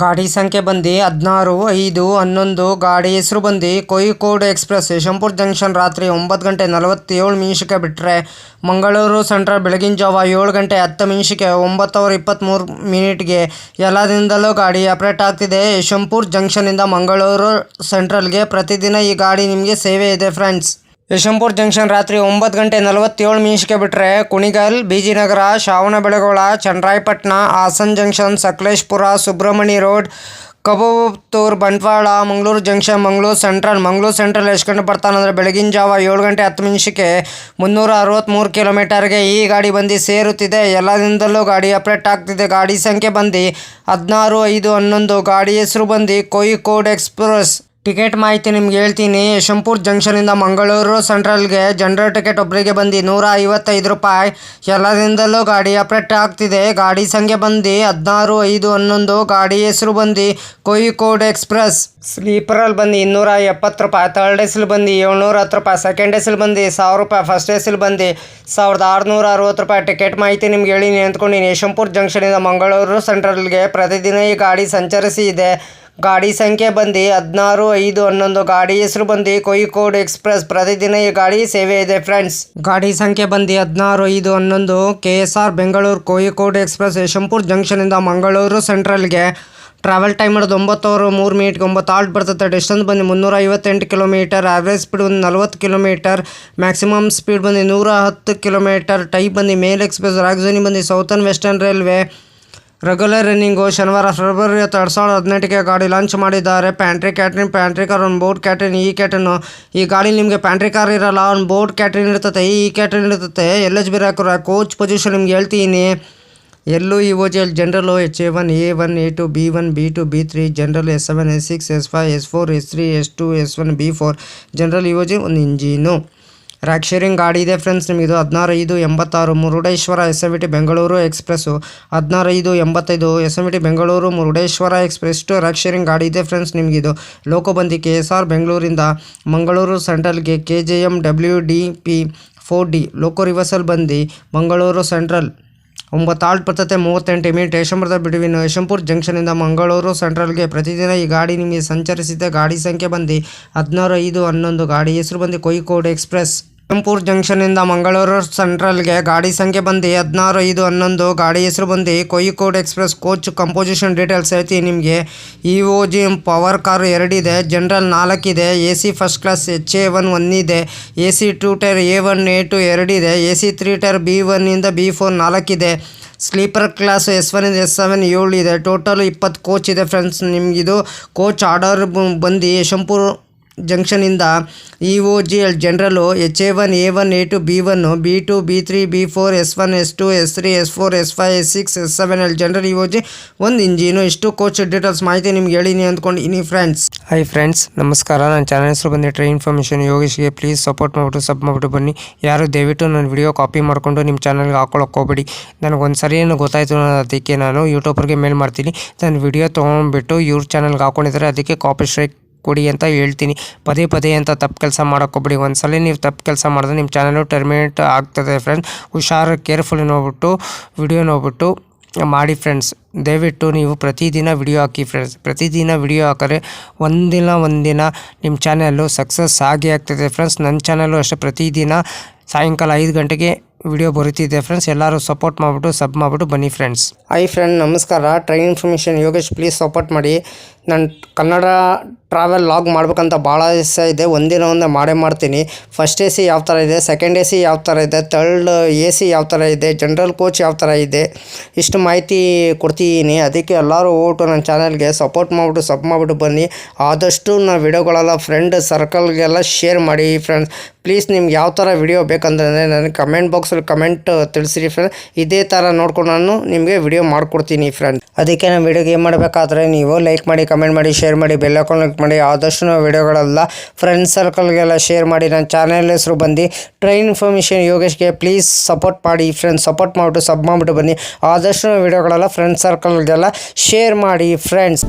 ಗಾಡಿ ಸಂಖ್ಯೆ ಬಂದು 16/5/11. ಗಾಡಿ ಹೆಸರು ಬಂದು ಕೋಯಿಕೋಡ್ ಎಕ್ಸ್ಪ್ರೆಸ್. ಯಶವಂತಪುರ ಜಂಕ್ಷನ್ ರಾತ್ರಿ 9:47 ಬಿಟ್ಟರೆ ಮಂಗಳೂರು ಸೆಂಟ್ರಲ್ ಬೆಳಗಿನ ಜಾವ 7:10 9:23 ಎಲ್ಲದಿಂದಲೂ ಗಾಡಿ ಆಪರೇಟ್ ಆಗ್ತಿದೆ. ಯಶವಂತಪುರ ಜಂಕ್ಷನ್ನಿಂದ ಮಂಗಳೂರು ಸೆಂಟ್ರಲ್ಗೆ ಪ್ರತಿದಿನ ಈ ಗಾಡಿ ನಿಮಗೆ ಸೇವೆ ಇದೆ ಫ್ರೆಂಡ್ಸ್. ಯಶವಂತಪುರ ಜಂಕ್ಷನ್ ರಾತ್ರಿ 9:47 ಬಿಟ್ಟರೆ Kunigal, Bijinagara, Shravanabelagola, Channarayapatna, Hassan junction, Sakleshpur, Subrahmanya road, Kabuturu, Bantwal, Mangaluru junction, Mangaluru central ಎಷ್ಟು ಗಂಟೆ ಬರ್ತಾನಂದರೆ ಬೆಳಗಿನ ಜಾವ 7:10 363 ಕಿಲೋಮೀಟರ್ಗೆ ಈ ಗಾಡಿ ಬಂದು ಸೇರುತ್ತಿದೆ. ಎಲ್ಲದಿಂದಲೂ ಗಾಡಿ ಆಪರೇಟ್ ಆಗ್ತಿದೆ. ಗಾಡಿ ಸಂಖ್ಯೆ ಬಂದು 16/5/11. ಗಾಡಿ ಹೆಸರು ಬಂದು ಕೋಯಿಕೋಡ್ ಎಕ್ಸ್ಪ್ರೆಸ್. ಟಿಕೆಟ್ ಮಾಹಿತಿ ನಿಮ್ಗೆ ಹೇಳ್ತೀನಿ. ಯಶವಂತಪುರ ಜಂಕ್ಷನಿಂದ ಮಂಗಳೂರು ಸೆಂಟ್ರಲ್ಗೆ ಜನರಲ್ ಟಿಕೆಟ್ ಒಬ್ಬರಿಗೆ ಬಂದು 155 ರೂಪಾಯಿ. ಎಲ್ಲದಿಂದಲೂ ಗಾಡಿ ಆಪರೇಟ್ ಆಗ್ತಿದೆ. ಗಾಡಿ ಸಂಖ್ಯೆ ಬಂದು 16/5/11. ಗಾಡಿ ಹೆಸರು ಬಂದು ಕೋಯಿಕೋಡ್ ಎಕ್ಸ್ಪ್ರೆಸ್. ಸ್ಲೀಪರಲ್ಲಿ ಬಂದು 270 ರೂಪಾಯಿ, ಥರ್ಡ್ ಎಸಿಲ್ ಬಂದು 710 ರೂಪಾಯಿ, ಸೆಕೆಂಡ್ ಎಸಿಲ್ ಬಂದು 1000 ರೂಪಾಯಿ, ಫಸ್ಟ್ ಎಸಿಲ್ ಬಂದು 1660 ರೂಪಾಯಿ. ಟಿಕೆಟ್ ಮಾಹಿತಿ ನಿಮ್ಗೆ ಹೇಳಿ ಅಂದ್ಕೊಂಡಿನಿ. ಯಶವಂತಪುರ ಜಂಕ್ಷನಿಂದ ಮಂಗಳೂರು ಸೆಂಟ್ರಲ್ಗೆ ಪ್ರತಿದಿನ ಈ ಗಾಡಿ ಸಂಚರಿಸಿ ಇದೆ. ಗಾಡಿ ಸಂಖ್ಯೆ ಬಂದು 16/5/11. ಗಾಡಿ ಹೆಸರು ಬಂದು ಕೋಯಿಕೋಡ್ ಎಕ್ಸ್ಪ್ರೆಸ್. ಪ್ರತಿದಿನ ಈ ಗಾಡಿ ಸೇವೆ ಇದೆ ಫ್ರೆಂಡ್ಸ್. ಗಾಡಿ ಸಂಖ್ಯೆ ಬಂದು 16/5/11. KSR Bengaluru Kozhikode express. ಯಶವಂತಪುರ ಜಂಕ್ಷನಿಂದ ಮಂಗಳೂರು ಸೆಂಟ್ರಲ್ಗೆ ಟ್ರಾವೆಲ್ ಟೈಮ್ ಮಾಡೋದು 9:03 9 ಆಲ್ಟ್ ಬರ್ತದೆ. ಡಿಸ್ಟೆನ್ಸ್ ಬಂದು 358 ಕಿಲೋಮೀಟರ್. ಆವ್ರೇಜ್ ಸ್ಪೀಡ್ ಒಂದು 40 ಕಿಲೋಮೀಟರ್. ಮ್ಯಾಕ್ಸಿಮಮ್ ಸ್ಪೀಡ್ ಬಂದು 110 ಕಿಲೋಮೀಟರ್. ಟೈಪ್ ಬಂದು ಮೇಲ್ ಎಕ್ಸ್ಪ್ರೆಸ್. ರಾಜಧಾನಿ ಬಂದು southern western railway. Regular running. ಶನಿವಾರ ಫೆಬ್ರವರಿ 2018 ಗಾಡಿ ಲಾಂಚ್ ಮಾಡಿದ್ದಾರೆ. Pantry car on board catering. ಈ ಕ್ಯಾಟ್ರಿನು ಈ ಗಾಡಿ ನಿಮಗೆ ಪ್ಯಾಂಟ್ರಿ ಕಾರ್ ಇರಲ್ಲ, ಆನ್ ಬೋರ್ಡ್ ಕ್ಯಾಟ್ರಿನ್ ಇರ್ತದೆ. ಈ ಕ್ಯಾಟ್ರಿನ್ ಇರ್ತದೆ. LHB ಕೋಚ್ ಪೊಸಿಷನ್ ನಿಮ್ಗೆ ಹೇಳ್ತೀನಿ. LOEOGL general HA1 A1 A2 B1 B2 B3 general S7 S6 S5 S4 S3 S2 S1 B4 general EOG ಒಂದು ಇಂಜಿನು. ರ್ಯಾಕ್ ಶೇರಿಂಗ್ ಗಾಡಿ ಇದೆ ಫ್ರೆಂಡ್ಸ್. ನಿಮಗಿದು 16/5/86 Murudeshwar SMT Bengaluru express. 16/5/85 SMT Bengaluru Murudeshwar express rack sharing ಗಾಡಿ ಇದೆ friends. ನಿಮಗಿದು loco ಬಂದು KSR ಬೆಂಗಳೂರಿಂದ ಮಂಗಳೂರು ಸೆಂಟ್ರಲ್ಗೆ KJM WDP 4D. Loco reversal ಬಂದು ಮಂಗಳೂರು ಸೆಂಟ್ರಲ್ 9 ಆಲ್ಟ್ ಬರ್ತದೆ. 38 ಮಿನಿಟ್ ಯಶವಂತಪುರದ ಬಿಡುವಿನ ಯಶವಂತಪುರ ಜಂಕ್ಷನಿಂದ ಮಂಗಳೂರು ಸೆಂಟ್ರಲ್ಗೆ ಪ್ರತಿದಿನ ಈ ಗಾಡಿ ನಿಮಗೆ ಸಂಚರಿಸಿದೆ. ಗಾಡಿ ಸಂಖ್ಯೆ ಬಂದು 16/5/11. ಗಾಡಿ ಹೆಸರು ಬಂದು ಕೋಯಿಕೋಡ್ ಎಕ್ಸ್ಪ್ರೆಸ್. ಯಶವಂತಪುರ ಜಂಕ್ಷನಿಂದ ಮಂಗಳೂರು ಸೆಂಟ್ರಲ್ಗೆ ಗಾಡಿ ಸಂಖ್ಯೆ ಬಂದು 16/5/11. ಗಾಡಿ ಹೆಸರು ಬಂದು Kozhikode express. Coach composition details ಹೇಳ್ತೀನಿ ನಿಮಗೆ. EOG ಪವರ್ ಕಾರು 2 ಇದೆ, ಜನರಲ್ 4 ಇದೆ, AC ಫಸ್ಟ್ ಕ್ಲಾಸ್ HA1 1 ಇದೆ, AC 2 ಟೈರ್ A1 A2 2 ಇದೆ, AC 3 ಟೈರ್ B1 ಇಂದ B4 4 ಇದೆ, ಸ್ಲೀಪರ್ ಕ್ಲಾಸ್ S1 ಇಂದ S7 7 ಇದೆ. ಟೋಟಲ್ 20 ಕೋಚ್ ಇದೆ ಫ್ರೆಂಡ್ಸ್. ನಿಮಗಿದು ಕೋಚ್ ಆರ್ಡರ್ ಬಂದು ಯಶವಂತಪುರ ಜಂಕ್ಷನಿಂದ EOGL general HA1 A1 A2 B1 B2 B3 B4 S1 S2 S3 S4 S5 S6 S7 general EOG ಒಂದು engine. ಇಷ್ಟು ಕೋಚ್ ಡೀಟೇಲ್ಸ್ ಮಾಹಿತಿ ನಿಮ್ಗೆ ಹೇಳಿನಿ ಅಂದ್ಕೊಂಡಿನಿ ಫ್ರೆಂಡ್ಸ್. ಹಾಯ್ ಫ್ರೆಂಡ್ಸ್, ನಮಸ್ಕಾರ. ನನ್ನ ಚಾನಲ್ ಹೆಸರು ಬಂದು ಟ್ರೈನ್ ಇನ್ಫಾರ್ಮೇಷನ್ ಯೋಗೇಶ್ಗೆ. ಪ್ಲೀಸ್ ಸಪೋರ್ಟ್ ಮಾಡಿಬಿಟ್ಟು ಸಬ್ ಮಾಡಿಬಿಟ್ಟು ಬನ್ನಿ. ಯಾರು ದಯವಿಟ್ಟು ನನ್ನ ವಿಡಿಯೋ ಕಾಪಿ ಮಾಡಿಕೊಂಡು ನಿಮ್ಮ ಚಾನಲ್ಗೆ ಹಾಕೊಳ್ಳೋಕೆ ಹೋಗ್ಬೇಡಿ. ನನಗೊಂದು ಸರಿ ಏನು ಗೊತ್ತಾಯಿತು ಅದಕ್ಕೆ ನಾನು ಯೂಟ್ಯೂಬರ್ಗೆ ಮೇಲ್ ಮಾಡ್ತೀನಿ. ನನ್ನ ವಿಡಿಯೋ ತೊಗೊಂಡ್ಬಿಟ್ಟು ಇವ್ರ ಚಾನಲ್ಗೆ ಹಾಕೊಂಡಿದ್ದಾರೆ, ಅದಕ್ಕೆ ಕಾಪಿ ಸ್ಟ್ರೈಕ್ ಕೊಡಿ ಅಂತ ಹೇಳ್ತೀನಿ. ಪದೇ ಅಂತ ತಪ್ಪು ಕೆಲಸ ಮಾಡೋಕ್ಕೋಗ್ಬಿಡಿ. ಒಂದ್ಸಲ ನೀವು ತಪ್ಪು ಕೆಲಸ ಮಾಡಿದ್ರೆ ನಿಮ್ಮ ಚಾನಲು ಟರ್ಮಿನೇಟ್ ಆಗ್ತದೆ ಫ್ರೆಂಡ್ಸ್. ಹುಷಾರು, ಕೇರ್ಫುಲಿ ನೋಡ್ಬಿಟ್ಟು ವಿಡಿಯೋ ನೋಡ್ಬಿಟ್ಟು ಮಾಡಿ ಫ್ರೆಂಡ್ಸ್. ದಯವಿಟ್ಟು ನೀವು ಪ್ರತಿದಿನ ವಿಡಿಯೋ ಹಾಕಿ ಫ್ರೆಂಡ್ಸ್. ಪ್ರತಿದಿನ ವಿಡಿಯೋ ಹಾಕಿದ್ರೆ ಒಂದಿನ ನಿಮ್ಮ ಚಾನಲ್ಲು ಸಕ್ಸಸ್ ಆಗಿ ಆಗ್ತದೆ ಫ್ರೆಂಡ್ಸ್. ನನ್ನ ಚಾನಲ್ಲು ಅಷ್ಟೇ ಪ್ರತಿದಿನ ಸಾಯಂಕಾಲ 5 ಗಂಟೆಗೆ ವಿಡಿಯೋ ಬರುತ್ತಿದೆ ಫ್ರೆಂಡ್ಸ್. ಎಲ್ಲರೂ ಸಪೋರ್ಟ್ ಮಾಡಿಬಿಟ್ಟು ಸಬ್ ಮಾಡಿಬಿಟ್ಟು ಬನ್ನಿ ಫ್ರೆಂಡ್ಸ್. ಹಾಯ್ ಫ್ರೆಂಡ್, ನಮಸ್ಕಾರ. Train information Yogesh. Please support ಮಾಡಿ. ನಾನು ಕನ್ನಡ ಟ್ರಾವೆಲ್ ಲಾಗ್ ಮಾಡ್ಬೇಕಂತ ಭಾಳ ಇಷ್ಟ ಇದೆ. ಒಂದೇ ಮಾಡೇ ಮಾಡ್ತೀನಿ. ಫಸ್ಟ್ AC ಯಾವ ಥರ ಇದೆ, ಸೆಕೆಂಡ್ AC ಯಾವ ಥರ ಇದೆ, ಥರ್ಡ್ AC ಯಾವ ಥರ ಇದೆ, ಜನರಲ್ ಕೋಚ್ ಯಾವ ಥರ ಇದೆ, ಇಷ್ಟು ಮಾಹಿತಿ ಕೊಡ್ತೀನಿ. ಅದಕ್ಕೆ ಎಲ್ಲರೂ ಹೋಗ್ಬಿಟ್ಟು ನನ್ನ ಚಾನಲ್ಗೆ ಸಪೋರ್ಟ್ ಮಾಡಿಬಿಟ್ಟು ಸಬ್ ಮಾಡಿಬಿಟ್ಟು ಬನ್ನಿ. ಆದಷ್ಟು ನಾನು ವಿಡಿಯೋಗಳೆಲ್ಲ ಫ್ರೆಂಡ್ ಸರ್ಕಲ್ಗೆಲ್ಲ ಶೇರ್ ಮಾಡಿ ಫ್ರೆಂಡ್ಸ್. ಪ್ಲೀಸ್ ನಿಮ್ಗೆ ಯಾವ ಥರ ವಿಡಿಯೋ ಬೇಕಂತಂದರೆ ನನಗೆ ಕಮೆಂಟ್ ಬಾಕ್ಸಲ್ಲಿ ಕಮೆಂಟ್ ತಿಳಿಸಿರಿ ಫ್ರೆಂಡ್. ಇದೇ ಥರ ನೋಡ್ಕೊಂಡು ನಾನು ನಿಮಗೆ ವಿಡಿಯೋ ಮಾಡಿಕೊಡ್ತೀನಿ ಫ್ರೆಂಡ್. ಅದಕ್ಕೆ ನಾನು ವಿಡಿಯೋಗೆ ಏನು ಮಾಡಬೇಕಾದ್ರೆ ನೀವು ಲೈಕ್ ಮಾಡಿ, ಕಮೆಂಟ್ ಮಾಡಿ, ಶೇರ್ ಮಾಡಿ, ಬೆಲ್ ಐಕಾನ್ ಕ್ಲಿಕ್ ಮಾಡಿ. ಆದಷ್ಟು ನಾವು ವಿಡಿಯೋಗಳೆಲ್ಲ ಫ್ರೆಂಡ್ ಸರ್ಕಲ್ಗೆಲ್ಲ ಶೇರ್ ಮಾಡಿ. ನನ್ನ ಚಾನಲ್ ಹೆಸರು ಬಂದು ಟ್ರೈನ್ ಇನ್ಫಾರ್ಮೇಷನ್ ಯೋಗೇಶ್ಗೆ. ಪ್ಲೀಸ್ ಸಪೋರ್ಟ್ ಮಾಡಿ ಫ್ರೆಂಡ್ಸ್. ಸಪೋರ್ಟ್ ಮಾಡಿಬಿಟ್ಟು ಸಬ್ ಮಾಡಿಬಿಟ್ಟು ಬನ್ನಿ. ಆದಷ್ಟು ನಾವು ವಿಡಿಯೋಗಳೆಲ್ಲ ಫ್ರೆಂಡ್ ಸರ್ಕಲ್ಗೆಲ್ಲ ಶೇರ್ ಮಾಡಿ ಫ್ರೆಂಡ್ಸ್.